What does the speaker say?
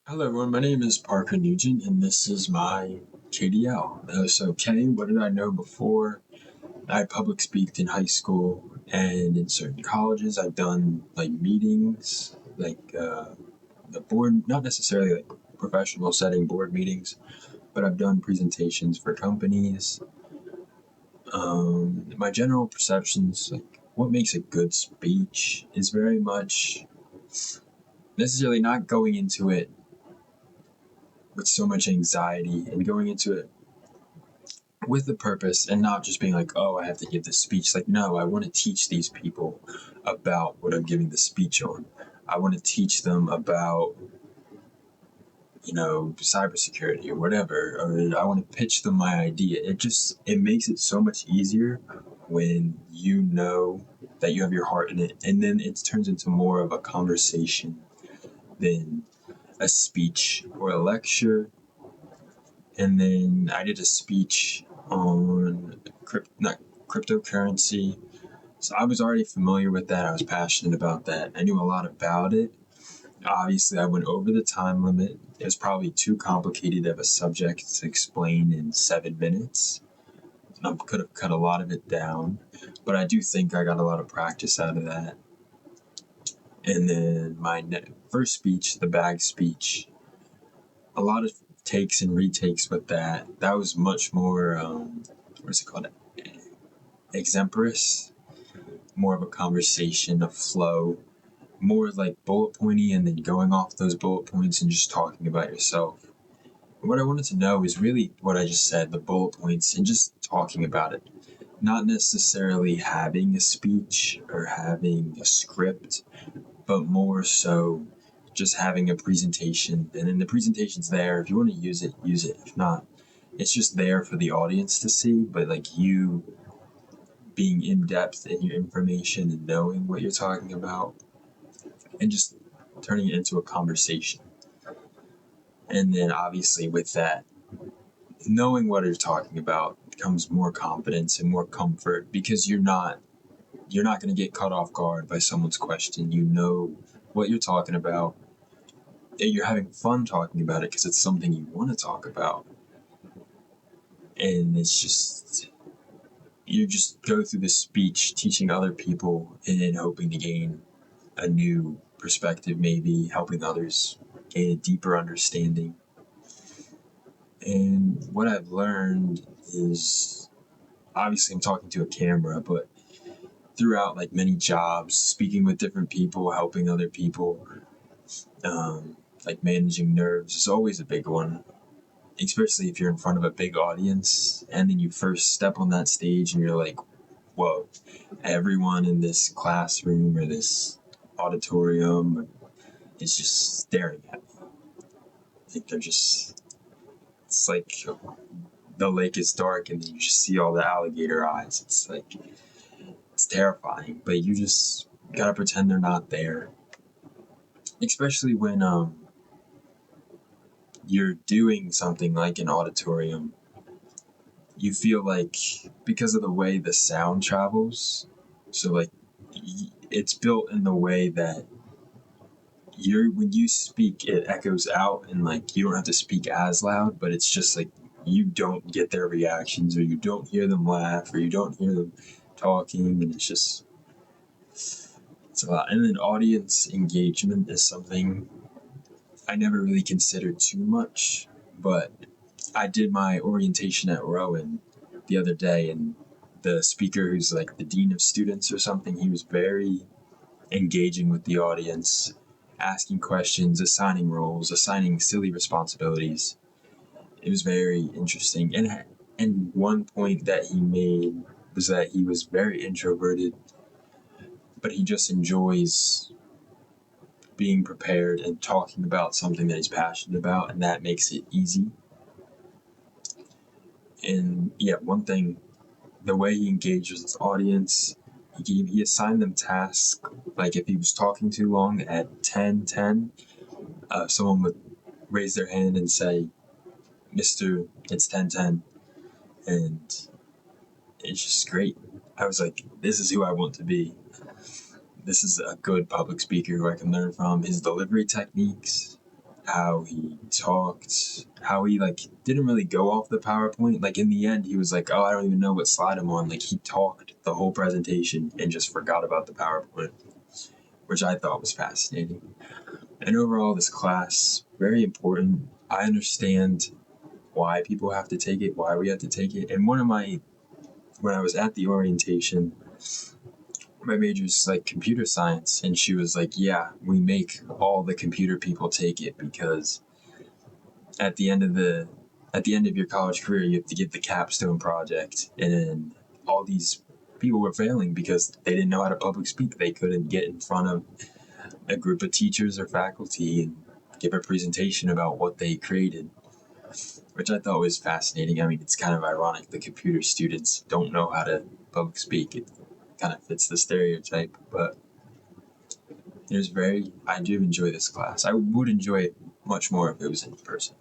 Hello everyone, my name is Parker Nugent and this is my KDL. So K, what did I know before? I public speaked in high school and in certain colleges. I've done like meetings, the board, not necessarily like professional setting board meetings, but I've done presentations for companies. My general perceptions, like what makes a good speech, is very much necessarily not going into it with so much anxiety and going into it with the purpose and not just being like, oh, I have to give this speech. Like, no, I want to teach these people about what I'm giving the speech on. I want to teach them about, cybersecurity or whatever, or I want to pitch them my idea. It makes it so much easier when you know that you have your heart in it. And then it turns into more of a conversation than a speech or a lecture. And then I did a speech on not cryptocurrency. So I was already familiar with that. I was passionate about that. I knew a lot about it. Obviously, I went over the time limit. It was probably too complicated of a subject to explain in 7 minutes. I could have cut a lot of it down, but I do think I got a lot of practice out of that. And then my first speech, the bag speech, a lot of takes and retakes with that. That was much more, what's it called? Exemplarous, more of a conversation, a flow, more like bullet pointy and then going off those bullet points and just talking about yourself. What I wanted to know is really what I just said, the bullet points and just talking about it. Not necessarily having a speech or having a script, but more so just having a presentation. And then the presentation's there. If you want to use it, use it. If not, it's just there for the audience to see, but like you being in depth in your information and knowing what you're talking about and just turning it into a conversation. And then obviously with that, knowing what you're talking about comes more confidence and more comfort because you're not going to get caught off guard by someone's question. You know what you're talking about. And you're having fun talking about it because it's something you want to talk about. And it's just you just go through the speech teaching other people and hoping to gain a new perspective, maybe helping others gain a deeper understanding. And what I've learned is obviously I'm talking to a camera, but throughout like many jobs, speaking with different people, helping other people, like managing nerves is always a big one, especially if you're in front of a big audience and then you first step on that stage and you're like, whoa, everyone in this classroom or this auditorium is just staring at me. I think it's like the lake is dark and you just see all the alligator eyes. It's like, it's terrifying, but you just gotta pretend they're not there. Especially when you're doing something like an auditorium, you feel like because of the way the sound travels, so like it's built in the way that when you speak it echoes out and like you don't have to speak as loud, but it's just like you don't get their reactions or you don't hear them laugh or you don't hear them talking, and it's a lot. And then audience engagement is something I never really considered too much, but I did my orientation at Rowan the other day, and the speaker, who's like the dean of students or something, he was very engaging with the audience, asking questions, assigning roles, assigning silly responsibilities. It was very interesting. And one point that he made was that he was very introverted, but he just enjoys being prepared and talking about something that he's passionate about, and that makes it easy. And yeah, one thing, the way he engages his audience, he assigned them tasks. Like if he was talking too long at 10:10, someone would raise their hand and say, "Mister, it's 10:10," and it's just great. I was like, this is who I want to be. This is a good public speaker who I can learn from. His delivery techniques, how he talked, how he like didn't really go off the PowerPoint. Like in the end, he was like, "Oh, I don't even know what slide I'm on." Like he talked the whole presentation and just forgot about the PowerPoint, which I thought was fascinating. And overall, this class very important. I understand why people have to take it, why we have to take it. And when I was at the orientation, my major is like computer science, and she was like, "Yeah, we make all the computer people take it because at the end of your college career, you have to get the capstone project." And then all these people were failing because they didn't know how to public speak. They couldn't get in front of a group of teachers or faculty and give a presentation about what they created, which I thought was fascinating. I mean, it's kind of ironic the computer students don't know how to public speak. It kind of fits the stereotype, but I do enjoy this class. I would enjoy it much more if it was in person.